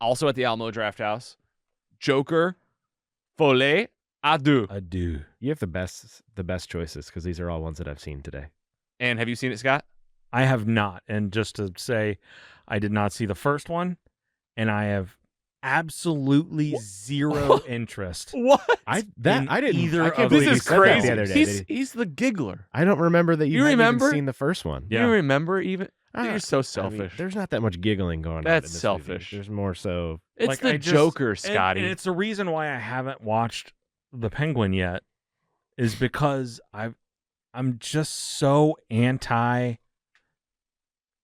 Also at the Alamo Drafthouse, Joker Folie À Deux. I do. You have the best choices because these are all ones that I've seen today. And have you seen it, Scott? I have not. And just to say, I did not see the first one, and I have absolutely zero interest. What? I didn't either I can't of believe This you is said that crazy. the other day. He's the giggler. I don't remember that you hadn't remember? even seen the first one. Yeah. You remember even? Ah, You're so I mean, selfish. there's not that much giggling going on. That's in this selfish. Movie. There's more so. It's Like, the I just- Joker, and- Scotty. And it's the reason why I haven't watched The Penguin yet, is because I'm just so anti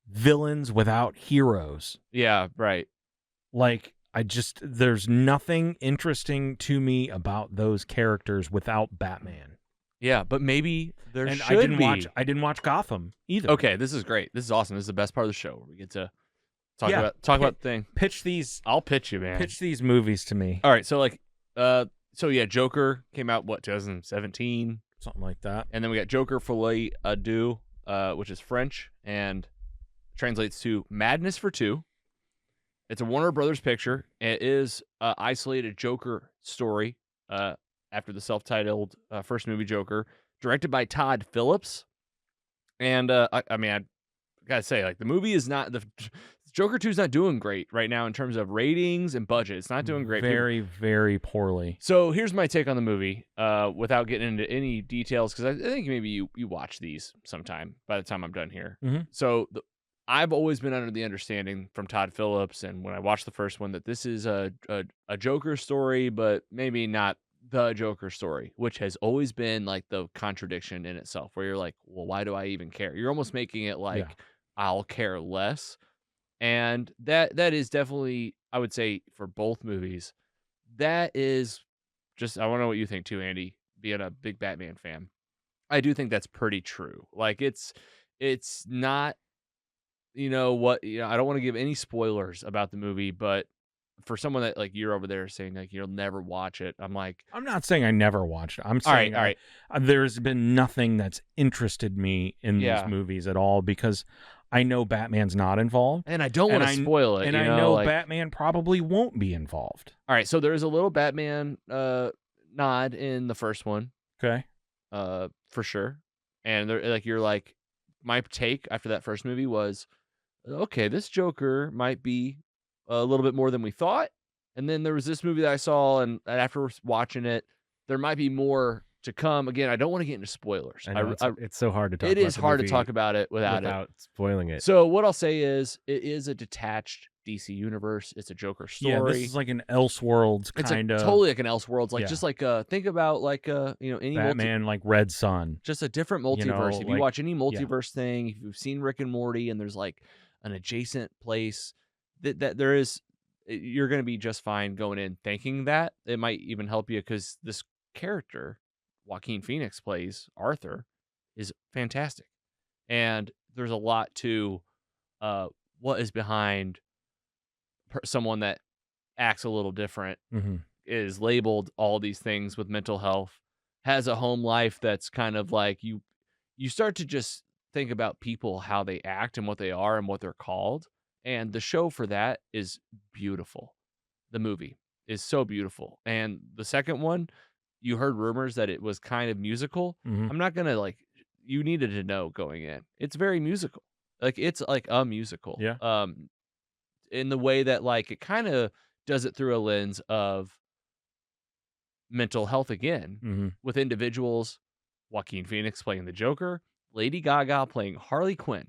villains without heroes. Yeah, right. Like, there's nothing interesting to me about those characters without Batman. Yeah, but maybe there And should be. I didn't watch Gotham either. Okay, this is great. This is awesome. This is the best part of the show where we get to talk Yeah, about the thing. Pitch these movies to me. All right, so yeah, Joker came out 2017, Something like that. and then we got Joker Folie À Deux, which is French and translates to Madness for Two. It's a Warner Brothers picture. It is an isolated Joker story after the self-titled first movie Joker, directed by Todd Phillips. And I gotta say, like, the movie is not Joker 2 is not doing great right now in terms of ratings and budget. It's not doing great. Very, very poorly. So here's my take on the movie, without getting into any details, because I think maybe you watch these sometime by the time I'm done here. Mhm. So I've always been under the understanding from Todd Phillips, and when I watched the first one, that this is a Joker story, but maybe not the Joker story, which has always been like the contradiction in itself, where you're like, well, why do I even care? You're almost making it like I'll care less. And that is definitely, I would say, for both movies, that is just, I want to know what you think too, Andy, being a big Batman fan. I do think that's pretty true. Like, it's not, I don't want to give any spoilers about the movie, but for someone that, like, you're over there saying, like, you'll never watch it, I'm like, I'm not saying I never watched it. I'm all saying right. There's been nothing that's interested me in these movies at all, because I know Batman's not involved. And I don't want to spoil it. And I know Batman probably won't be involved. All right, so there's a little Batman nod in the first one. Okay. For sure. And you're like, my take after that first movie was, okay, this Joker might be a little bit more than we thought. And then there was this movie that I saw, and after watching it, there might be more to come. Again, I don't want to get into spoilers. I know, it's so hard to talk about. It is hard to talk about it without spoiling it. So what I'll say is, it is a detached DC universe. It's a Joker story. Yeah, this is like an Elseworlds kind of. It's totally like an Elseworlds. Just like think about like any Batman, like Red Sun. Just a different multiverse. If you watch any multiverse thing, if you've seen Rick and Morty, and there's like an adjacent place that there is, you're going to be just fine going in thinking that. It might even help you, because this character Joaquin Phoenix plays Arthur is fantastic, and there's a lot to what is behind someone that acts a little different, is labeled all these things with mental health, has a home life that's kind of like, you start to just think about people, how they act and what they are and what they're called. And the show for that is beautiful. The movie is so beautiful. And the second one, you heard rumors that it was kind of musical. I'm not going to you needed to know going in. It's very musical. Like, it's like a musical. Yeah. In the way that, like, it kind of does it through a lens of mental health again, with individuals, Joaquin Phoenix playing the Joker, Lady Gaga playing Harley Quinn.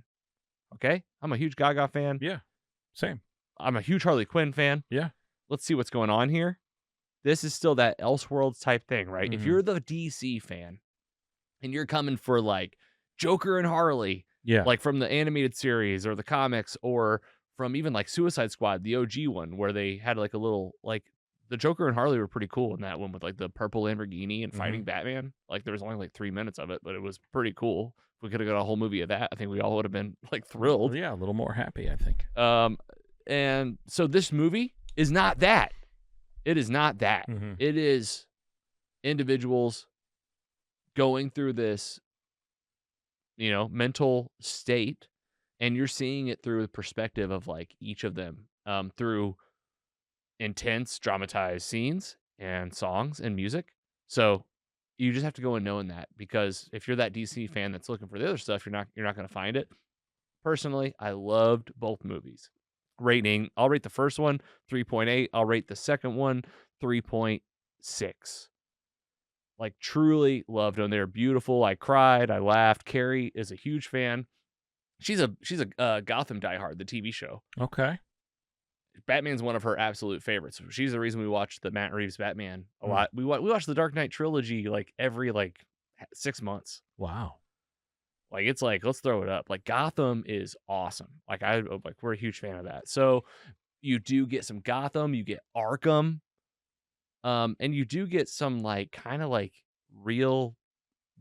Okay? I'm a huge Gaga fan. Yeah, same. I'm a huge Harley Quinn fan. Yeah. Let's see what's going on here. This is still that Elseworlds type thing, right? If you're the DC fan and you're coming for, like, Joker and Harley, like from the animated series or the comics, or from even like Suicide Squad, the OG one, where they had like a little, like, the Joker and Harley were pretty cool in that one, with like the purple Lamborghini and fighting Batman. Like, there was only like 3 minutes of it, but it was pretty cool. If we could have got a whole movie of that, I think we all would have been like thrilled. Well, yeah, a little more happy, I think. And so this movie is not that. It is not that. It is individuals going through this, mental state, and you're seeing it through the perspective of, like, each of them, through intense, dramatized scenes and songs and music. So you just have to go in knowing that, because if you're that DC fan that's looking for the other stuff, you're not going to find it. Personally, I loved both movies. Rating, I'll rate the first one 3.8. I'll rate the second one 3.6. Like, truly loved them. They're beautiful. I cried. I laughed. Carrie is a huge fan. She's a Gotham diehard, the TV show. Okay. Batman's one of her absolute favorites. She's the reason we watch the Matt Reeves Batman a lot. We watch the Dark Knight trilogy like every 6 months. Wow. Like, it's like, let's throw it up. Like, Gotham is awesome. Like, we're a huge fan of that. So you do get some Gotham, you get Arkham, and you do get some kind of real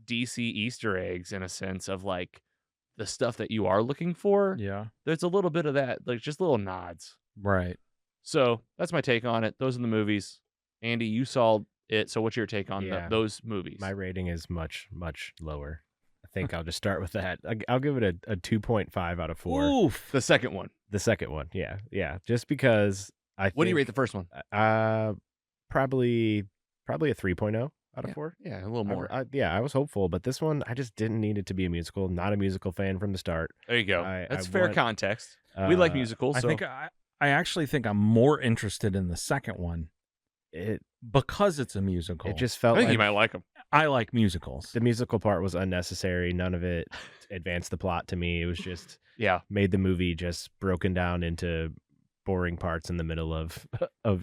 DC Easter eggs, in a sense of the stuff that you are looking for. Yeah. There's a little bit of that, just little nods. Right. So that's my take on it. Those are the movies. Andy, you saw it. So what's your take on those movies? My rating is much, much lower. I think I'll just start with that. I'll give it a 2.5 out of 4. Oof. The second one. The second one. Yeah. Yeah. Just because What do you rate the first one? Probably a 3.0 out of 4. Yeah, a little more. I was hopeful, but this one, I just didn't need it to be a musical. Not a musical fan from the start. There you go. That's fair context. We like musicals. So. I actually think I'm more interested in the second one. Because it's a musical. It just felt I think you might like them. I like musicals. The musical part was unnecessary. None of it advanced the plot to me. It was just made the movie just broken down into boring parts in the middle of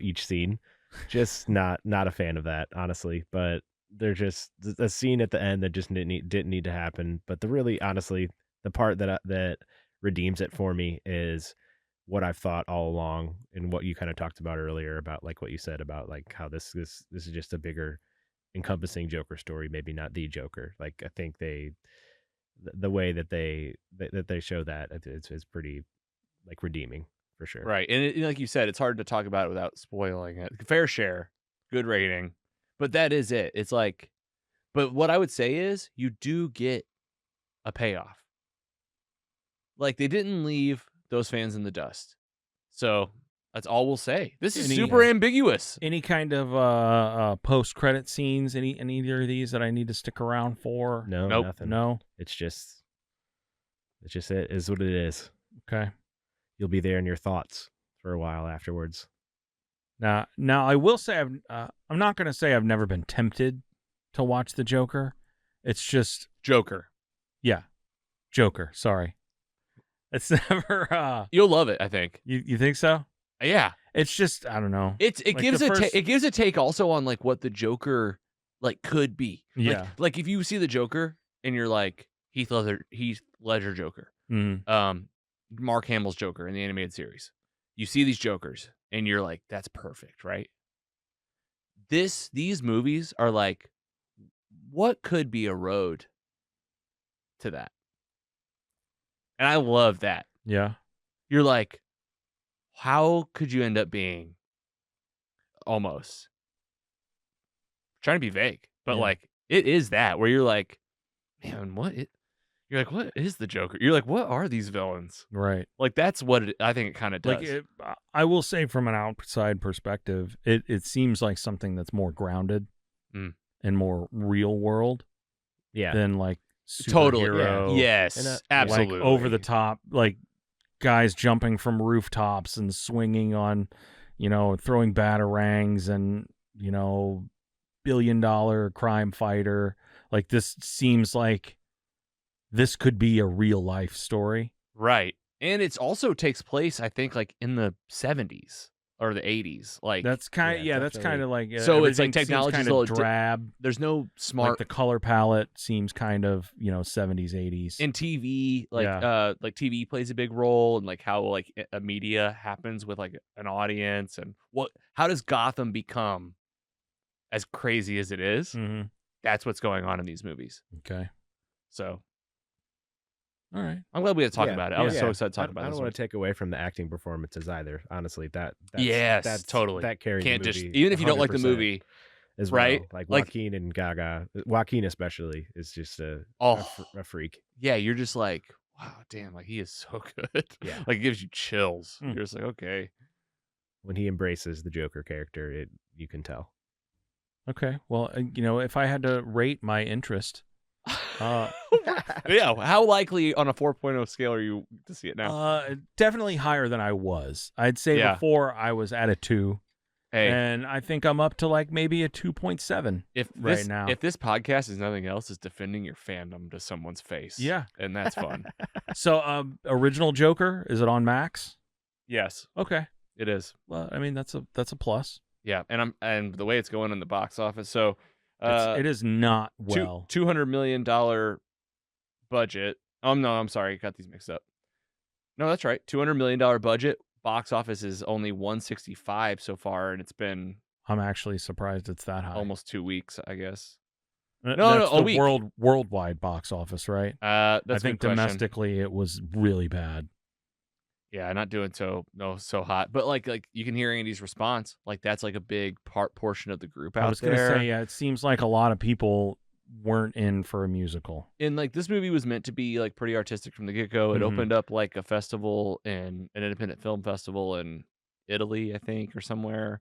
each scene. Just not a fan of that, honestly. But they're just a scene at the end that just didn't need to happen. But honestly, the part that redeems it for me is what I've thought all along, and what you kind of talked about earlier about what you said about how this is just a bigger encompassing Joker story, maybe not the Joker. I think the way that they show that it's pretty redeeming for sure. Right. And like you said, it's hard to talk about it without spoiling it. Fair share, good rating, but that is it. It's but what I would say is you do get a payoff. They didn't leave those fans in the dust. So that's all we'll say. This is super ambiguous. Any kind of post-credit scenes? Any of these that I need to stick around for? No, nope. Nothing. No. It's just it is what it is. Okay. You'll be there in your thoughts for a while afterwards. Now I will say I'm not going to say I've never been tempted to watch the Joker. It's just Joker. Yeah, Joker. Sorry. It's never. You'll love it, I think. You think so? Yeah. It's just, I don't know. It gives it gives a take also on what the Joker could be. Yeah. If you see the Joker and you're Heath Ledger Joker, Mark Hamill's Joker in the animated series, you see these Jokers and you're that's perfect, right? These movies are what could be a road to that? And I love that. Yeah. You're how could you end up being almost trying to be vague, but it is that where you're man, you're what is the Joker? You're what are these villains? Right. That's what I think it kind of does. I will say from an outside perspective, it seems like something that's more grounded and more real world than totally. superhero. Yeah. Yes, absolutely. Over the top, guys jumping from rooftops and swinging on, throwing batarangs and, $1 billion crime fighter. This seems like this could be a real life story. Right. And it also takes place, I think, in the 70s or the 80s. That's kind of, that's kind of so it's technology's kind a little of drab. There's no smart. The color palette seems kind of, 70s, 80s. In TV, TV plays a big role in how a media happens with an audience, and how does Gotham become as crazy as it is? Mm-hmm. That's what's going on in these movies. Okay. So. All right. I'm glad we had to talk about it. I was so excited to talk about it. I don't want to take away from the acting performances either. Honestly, that's totally. That carries Can't the movie just even if you don't like the 100% movie, as right? Well. Joaquin and Gaga. Joaquin especially is just a freak. Yeah, you're just wow, damn, he is so good. Yeah, It gives you chills. Mm. You're just okay. When he embraces the Joker character, you can tell. Okay. Well, if I had to rate my interest, yeah, how likely on a 4.0 scale are you to see it now? Definitely higher than I was. I'd say before I was at a 2. And I think I'm up to like maybe a 2.7 right now. If this podcast is nothing else, is defending your fandom to someone's face. Yeah. And that's fun. So, original Joker, is it on Max? Yes. Okay. It is. Well, I mean, that's a plus. Yeah, and the way it's going in the box office, so it is not well. $200 million budget. Oh no, I'm sorry, got these mixed up. No, that's right. $200 million budget. Box office is only 165 so far, and it's been. I'm actually surprised it's that high. Almost 2 weeks, I guess. No, a week. Worldwide box office, right? That's I think domestically it was really bad. Yeah, not doing so hot. But like you can hear Andy's response. Like that's like a big portion of the group out there. I was gonna say, yeah, it seems like a lot of people weren't in for a musical. And like this movie was meant to be like pretty artistic from the get-go. It opened up like a festival an independent film festival in Italy, I think, or somewhere.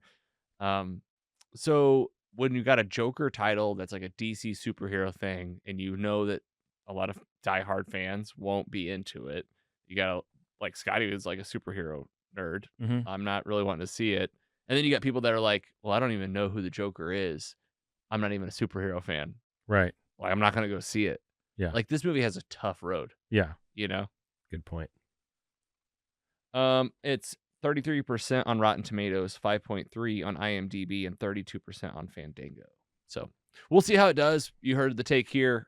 So when you got a Joker title that's like a DC superhero thing, and you know that a lot of diehard fans won't be into it, you gotta like Scotty was like a superhero nerd. I'm not really wanting to see it. And then you got people that are like, well, I don't even know who the Joker is. I'm not even a superhero fan. Right. Like, I'm not going to go see it. Yeah. Like, this movie has a tough road. Yeah. You know? Good point. It's 33% on Rotten Tomatoes, 5.3 on IMDb, and 32% on Fandango. So we'll see how it does. You heard the take here.